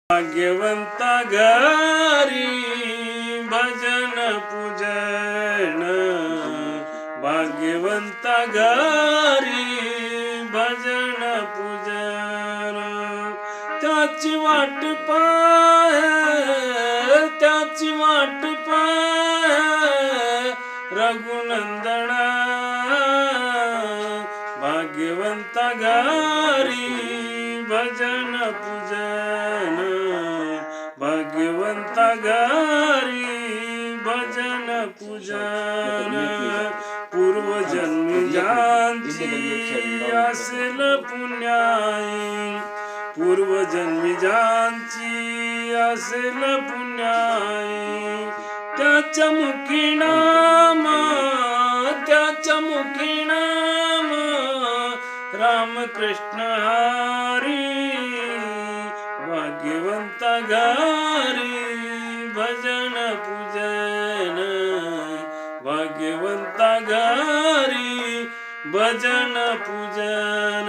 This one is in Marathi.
भाग्यवंत घरी भजन पूजन, भाग्यवंत घरी भजन पूजन. त्याची वाट पाय, त्याची वाट पाय रघुनंदना. भाग्यवंत घरी भजन पूजन, भाग्यवंत घरी भजन पूजन. पूर्वजन्मी ज्यांची असेल पुण्याई, पूर्वजन्मी ज्यांची असेल पुण्याई. त्याच्या मुखी नाम, त्याच्या मुखी नाम रामकृष्ण हरी. भाग्यवंत घरी भजन पूजन, भाग्यवंत घरी भजन पूजन.